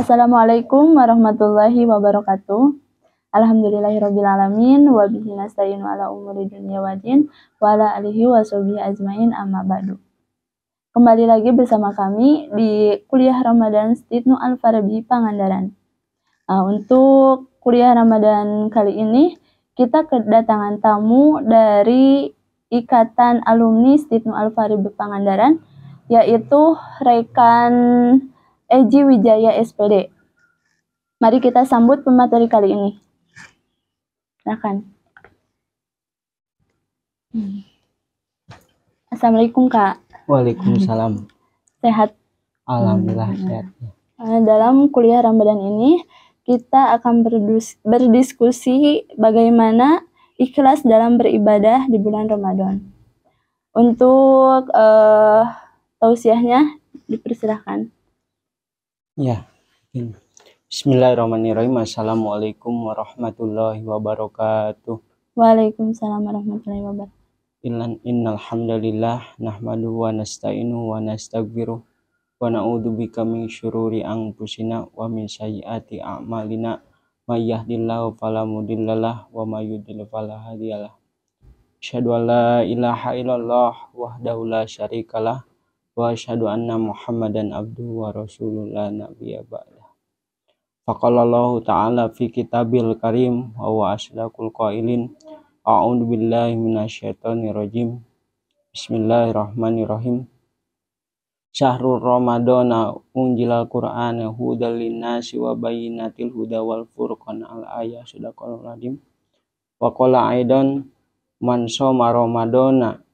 Assalamualaikum warahmatullahi wabarakatuh. Alhamdulillahirrabbilalamin wa bihi nasta'inu ala umuri dunya waddin wa ala alihi wa sahbihi ajmain amma ba'du. Kembali lagi bersama kami di kuliah Ramadan Stitnu Al-Farabi Pangandaran. Untuk kuliah Ramadan kali ini kita kedatangan tamu dari Ikatan Alumni Stitnu Al-Farabi Pangandaran, yaitu rekan Eji Wijaya SPD. Mari kita sambut pemateri kali ini. Silakan. Assalamualaikum Kak. Waalaikumsalam. Sehat? Alhamdulillah sehat. Dalam kuliah Ramadan ini kita akan berdiskusi bagaimana ikhlas dalam beribadah di bulan Ramadan. Untuk tausiahnya dipersilahkan. Ya. Bismillahirrahmanirrahim. Assalamualaikum warahmatullahi wabarakatuh. Waalaikumsalam warahmatullahi wabarakatuh. Innal hamdalillah nahmaduhu wa nasta'inuhu wa nastaghfiruh wa na'udzubika min syururi anfusina wa min sayyiati a'malina may yahdihillahu fala mudhillalah wa may yudhlil fala hadiyalah. Asyhadu an la ilaha illallah wahdahu la syarikalah wa asyhadu anna Muhammadan abduhu wa rasuluhu la nabiyya ba'dah. Faqalallahu ta'ala fi kitabil karim wa huwa asdaqul qailin. A'udzu billahi minasyaitonir rajim. Bismillahirrahmanirrahim. Syahrul Ramadana unjilal Qur'ana hudal linnasi wa bayyinatil huda wal furqan al ayat sadaqallahul azim. Wa qala aidan man shoma Ramadana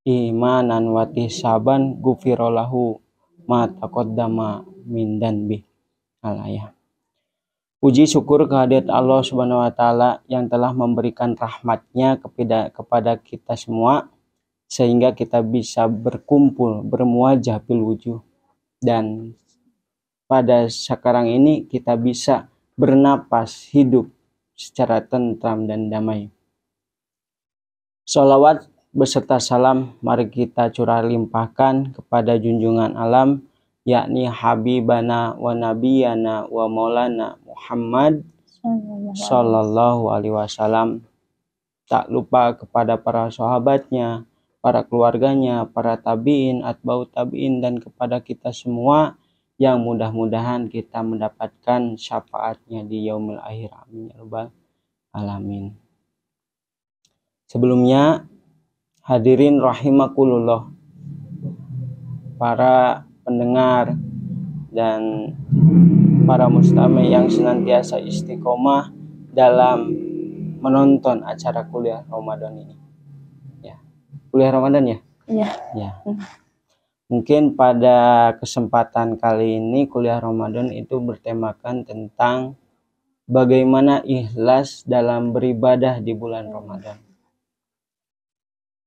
imanan wa ihsaban ghufira lahu ma taqaddama min danbi. Al-ayah. Puji syukur kehadirat Allah Subhanahu wa taala yang telah memberikan rahmatnya kepada kita semua sehingga kita bisa berkumpul bermuajah bil wujuh, dan pada sekarang ini kita bisa bernapas hidup secara tentram dan damai. Sholawat beserta salam mari kita curah limpahkan kepada junjungan alam, yakni Habibana wa Nabiyana wa Maulana Muhammad Sallallahu Alaihi Wasallam. Tak lupa kepada para sahabatnya, para keluarganya, para tabi'in, atba'ut tabi'in, dan kepada kita semua yang mudah-mudahan kita mendapatkan syafaatnya di yaumil akhir. Amin ya rabbal alamin. Sebelumnya, hadirin rahimakumullah, para pendengar dan para mustami yang senantiasa istiqomah dalam menonton acara kuliah Ramadan ini. Ya. Kuliah Ramadan ya? Iya. Ya. Mungkin pada kesempatan kali ini kuliah Ramadan itu bertemakan tentang bagaimana ikhlas dalam beribadah di bulan Ramadan.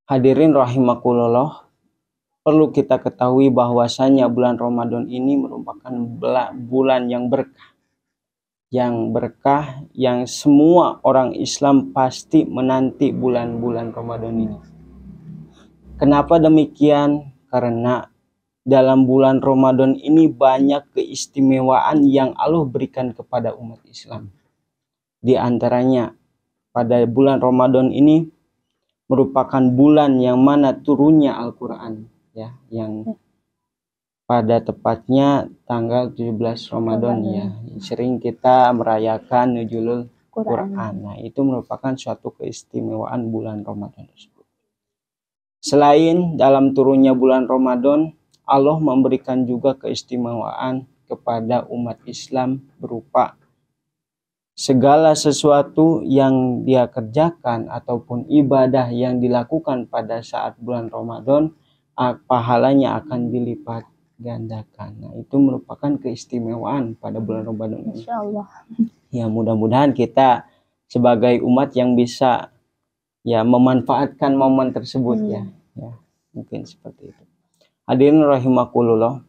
Hadirin rahimakumullah, perlu kita ketahui bahwasanya bulan Ramadan ini merupakan bulan yang berkah. Yang berkah yang semua orang Islam pasti menanti bulan-bulan Ramadan ini. Kenapa demikian? Karena dalam bulan Ramadan ini banyak keistimewaan yang Allah berikan kepada umat Islam. Di antaranya pada bulan Ramadan ini merupakan bulan yang mana turunnya Al-Quran, ya, yang pada tepatnya tanggal 17 Ramadan ya. Sering kita merayakan Nuzulul Quran. Nah, itu merupakan suatu keistimewaan bulan Ramadan tersebut. Selain dalam turunnya bulan Ramadan, Allah memberikan juga keistimewaan kepada umat Islam berupa segala sesuatu yang dia kerjakan ataupun ibadah yang dilakukan pada saat bulan Ramadan, pahalanya akan dilipat gandakan. Nah, itu merupakan keistimewaan pada bulan Ramadan ini. Insyaallah. Ya, mudah-mudahan kita sebagai umat yang bisa ya memanfaatkan momen tersebut ya. Mungkin seperti itu. Hadirin rahimakumullah.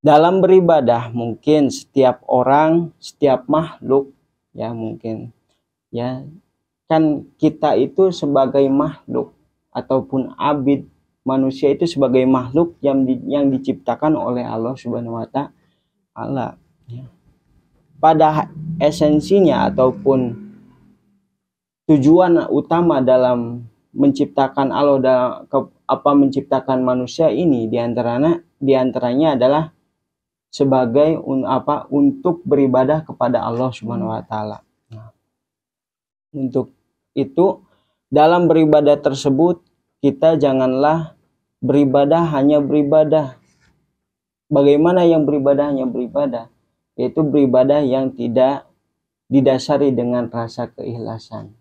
Dalam beribadah mungkin setiap orang, setiap makhluk ya mungkin ya kan kita itu sebagai makhluk ataupun abid manusia itu sebagai makhluk yang diciptakan oleh Allah Subhanahu wa Ta'ala. Ya. Pada esensinya ataupun tujuan utama dalam menciptakan Allah menciptakan manusia ini diantaranya adalah sebagai untuk beribadah kepada Allah Subhanahu wa Ta'ala. Nah, untuk itu dalam beribadah tersebut kita janganlah beribadah hanya beribadah. Bagaimana yang beribadah hanya beribadah? Yaitu beribadah yang tidak didasari dengan rasa keikhlasan.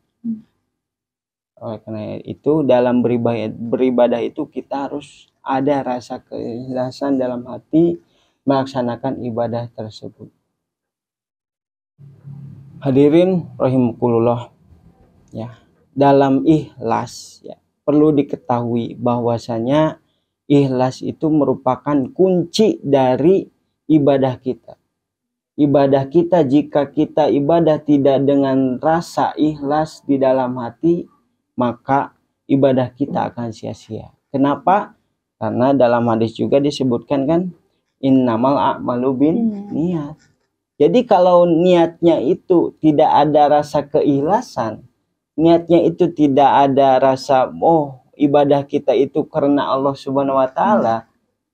Oleh karena itu dalam beribadah itu kita harus ada rasa keikhlasan dalam hati melaksanakan ibadah tersebut. Hadirin rahimakumullah, ya, dalam ikhlas ya perlu diketahui bahwasanya ikhlas itu merupakan kunci dari ibadah kita. Ibadah kita, jika kita ibadah tidak dengan rasa ikhlas di dalam hati, maka ibadah kita akan sia-sia. Kenapa? Karena dalam hadis juga disebutkan kan, innamal a'malu binniyat. Jadi kalau niatnya itu tidak ada rasa keikhlasan, niatnya itu tidak ada rasa ibadah kita itu karena Allah Subhanahu wa Ta'ala,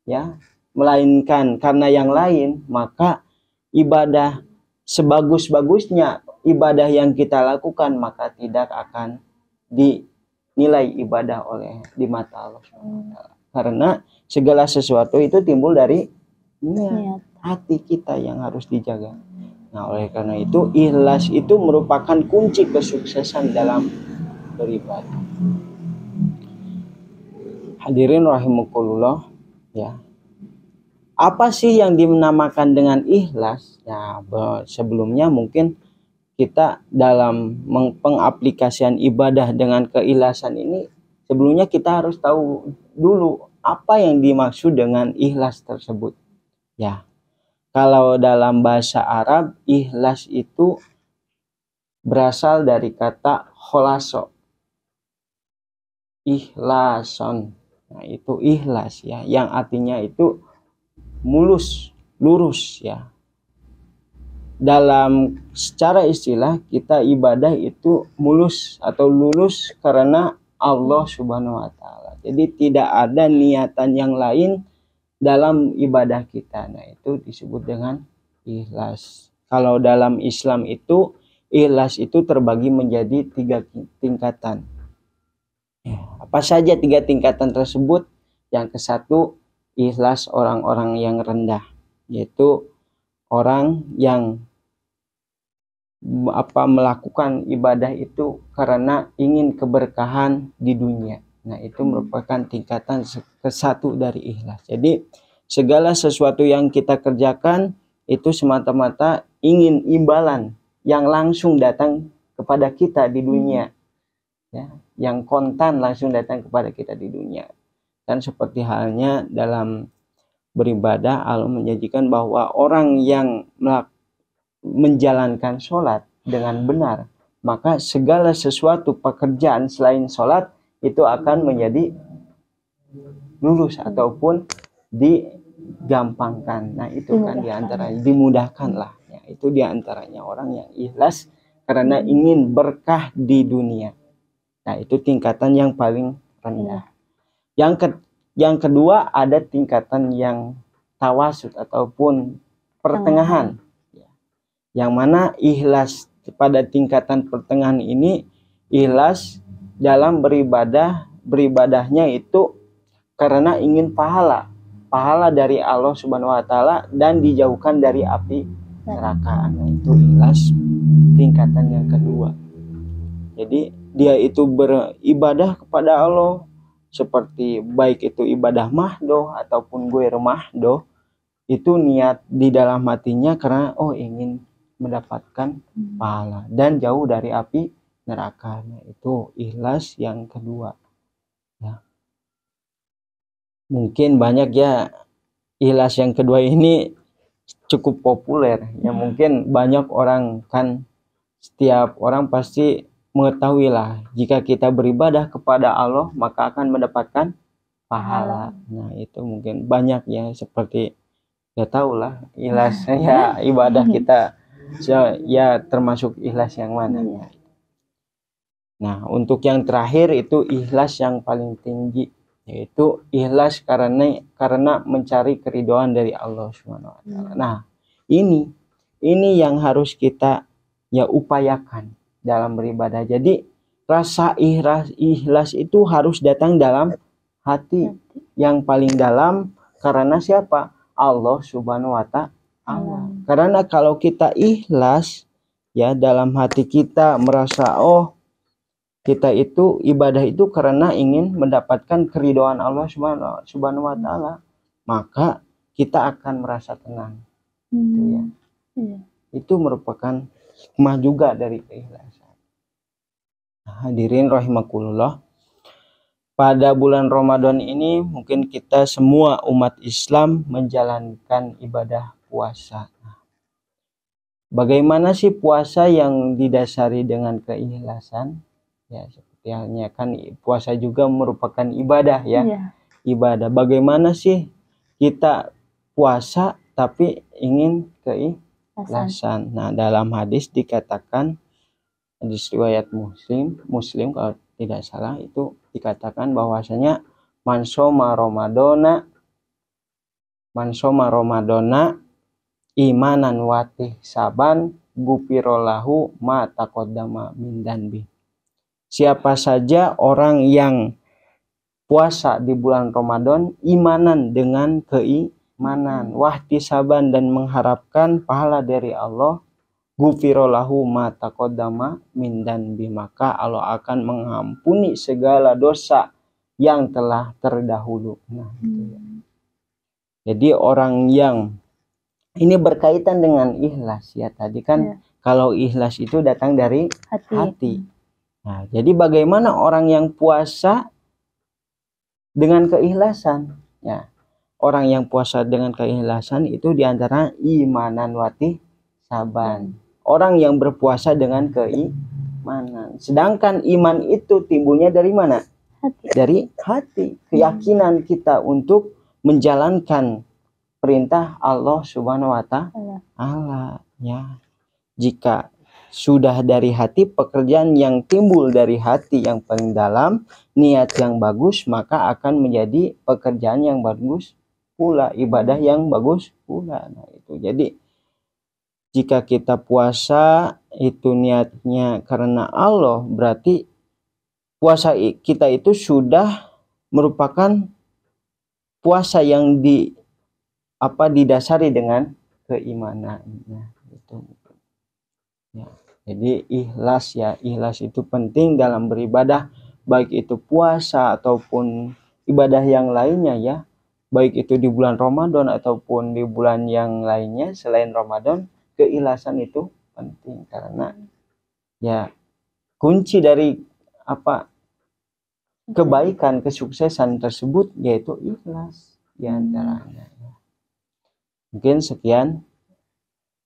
ya, melainkan karena yang lain, maka ibadah sebagus-bagusnya ibadah yang kita lakukan maka tidak akan dinilai ibadah di mata Allah Subhanahu wa Ta'ala. Karena segala sesuatu itu timbul dari niat hati kita yang harus dijaga. Nah, oleh karena itu ikhlas itu merupakan kunci kesuksesan dalam beribadah. Hadirin rahimakumullah, ya. Apa sih yang dinamakan dengan ikhlas? Ya, sebelumnya mungkin kita dalam pengaplikasian ibadah dengan keikhlasan ini, sebelumnya kita harus tahu dulu apa yang dimaksud dengan ikhlas tersebut. Ya, kalau dalam bahasa Arab, ikhlas itu berasal dari kata kholaso, ikhlason. Nah, itu ikhlas ya, yang artinya itu mulus, lurus ya. Dalam secara istilah kita ibadah itu mulus atau lurus karena Allah Subhanahu wa Ta'ala. Jadi tidak ada niatan yang lain dalam ibadah kita. Nah, itu disebut dengan ikhlas. Kalau dalam Islam itu ikhlas itu terbagi menjadi 3 tingkatan. Apa saja 3 tingkatan tersebut? Yang ke-1, ikhlas orang-orang yang rendah, yaitu orang yang melakukan ibadah itu karena ingin keberkahan di dunia. Nah, itu merupakan tingkatan ke-1 dari ikhlas. Jadi segala sesuatu yang kita kerjakan itu semata-mata ingin imbalan yang langsung datang kepada kita di dunia, ya, yang kontan langsung datang kepada kita di dunia. Dan seperti halnya dalam beribadah, Allah menjanjikan bahwa orang yang menjalankan sholat dengan benar, maka segala sesuatu pekerjaan selain sholat itu akan menjadi lurus ataupun digampangkan. Nah, itu kan diantaranya dimudahkan lah. Ya, itu diantaranya orang yang ikhlas karena ingin berkah di dunia. Nah, itu tingkatan yang paling rendah. Yang kedua ada tingkatan yang tawasud ataupun pertengahan. Yang mana ikhlas pada tingkatan pertengahan ini, ikhlas dalam beribadahnya itu karena ingin pahala dari Allah Subhanahu wa Ta'ala dan dijauhkan dari api neraka. Nah, itu ikhlas tingkatan yang kedua. Jadi dia itu beribadah kepada Allah seperti baik itu ibadah mahdoh ataupun ghairu mahdoh, itu niat di dalam hatinya karena ingin mendapatkan pahala dan jauh dari api neraka. Nah, itu ikhlas yang kedua. Ya. Mungkin banyak ya ikhlas yang kedua ini cukup populer. Ya, mungkin banyak orang kan, setiap orang pasti mengetahui lah, jika kita beribadah kepada Allah maka akan mendapatkan pahala. Nah itu mungkin banyak ya, seperti ya tahu lah ikhlas ya ibadah kita ya termasuk ikhlas yang mana. Nah untuk yang terakhir itu ikhlas yang paling tinggi, yaitu ikhlas karena mencari keridhaan dari Allah Subhanahu wa taala. Nah ini yang harus kita ya upayakan dalam beribadah. Jadi rasa ikhlas itu harus datang dalam hati yang paling dalam, karena siapa? Allah Subhanahu wa taala. Karena kalau kita ikhlas ya dalam hati kita merasa kita itu ibadah itu karena ingin mendapatkan keridhaan Allah Subhanahu wa taala, maka kita akan merasa tenang. Gitu ya. Itu merupakan hikmah juga dari keikhlasan. Hadirin rahimakumullah. Pada bulan Ramadan ini mungkin kita semua umat Islam menjalankan ibadah puasa. Bagaimana sih puasa yang didasari dengan keikhlasan? Ya seperti halnya kan puasa juga merupakan ibadah ya. Ibadah. Bagaimana sih kita puasa tapi ingin keikhlasan? Nah dalam hadis dikatakan, hadis riwayat Muslim kalau tidak salah, itu dikatakan bahwasanya man shoma Ramadana imanan watih saban gupirolahu ma taqaddama min danbi. Siapa saja orang yang puasa di bulan Ramadan imanan dengan keimanan, wahtisaban dan mengharapkan pahala dari Allah, gufirolahu ma taqaddama min danbi, maka Allah akan mengampuni segala dosa yang telah terdahulu. Nah, gitu ya. Jadi orang yang ini berkaitan dengan ikhlas ya tadi kan, kalau ikhlas itu datang dari hati. Nah, jadi bagaimana orang yang puasa dengan keikhlasan? Ya, orang yang puasa dengan keikhlasan itu diantara imanan wati saban. Orang yang berpuasa dengan keimanan. Sedangkan iman itu timbulnya dari mana? Dari hati. Keyakinan kita untuk menjalankan perintah Allah Subhanahu wa taala. Ya. Jika sudah dari hati, pekerjaan yang timbul dari hati yang paling dalam, niat yang bagus, maka akan menjadi pekerjaan yang bagus pula, ibadah yang bagus pula. Nah itu jadi jika kita puasa itu niatnya karena Allah, berarti puasa kita itu sudah merupakan puasa yang didasari dengan keimanan. Itu ya. Jadi ikhlas itu penting dalam beribadah, baik itu puasa ataupun ibadah yang lainnya ya, baik itu di bulan Ramadan ataupun di bulan yang lainnya selain Ramadan. Keikhlasan itu penting karena ya kunci dari kebaikan, kesuksesan tersebut yaitu ikhlas diantaranya. Mungkin sekian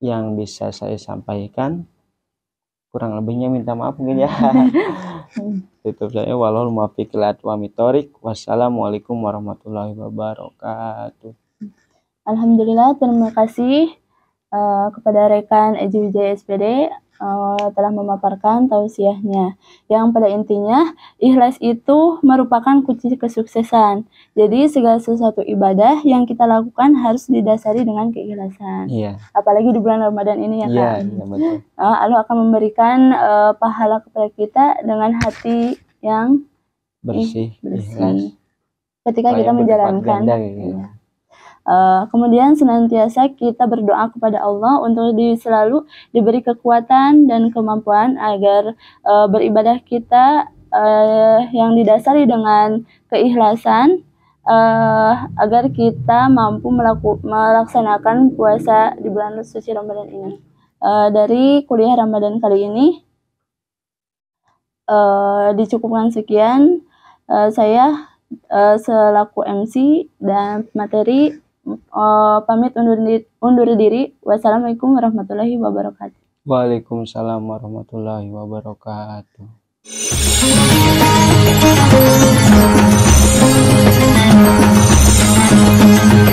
yang bisa saya sampaikan. Kurang lebihnya minta maaf mungkin ya. Tutup saya, wallahu muwaffiq ila aqwamit thoriq. Wassalamualaikum warahmatullahi wabarakatuh. Alhamdulillah, terima kasih kepada rekan Eji Wijaya SPD telah memaparkan tausiahnya, yang pada intinya ikhlas itu merupakan kunci kesuksesan. Jadi segala sesuatu ibadah yang kita lakukan harus didasari dengan keikhlasan. Apalagi di bulan Ramadan ini ya Kak. Betul. Allah akan memberikan pahala kepada kita dengan hati yang bersih. Ketika kita menjalankan. Kemudian senantiasa kita berdoa kepada Allah untuk selalu diberi kekuatan dan kemampuan agar beribadah kita yang didasari dengan keikhlasan, agar kita mampu melaksanakan puasa di bulan suci Ramadan ini. Dari kuliah Ramadan kali ini dicukupkan sekian. Saya selaku MC dan materi pamit undur diri. Wassalamualaikum warahmatullahi wabarakatuh. Waalaikumsalam warahmatullahi wabarakatuh.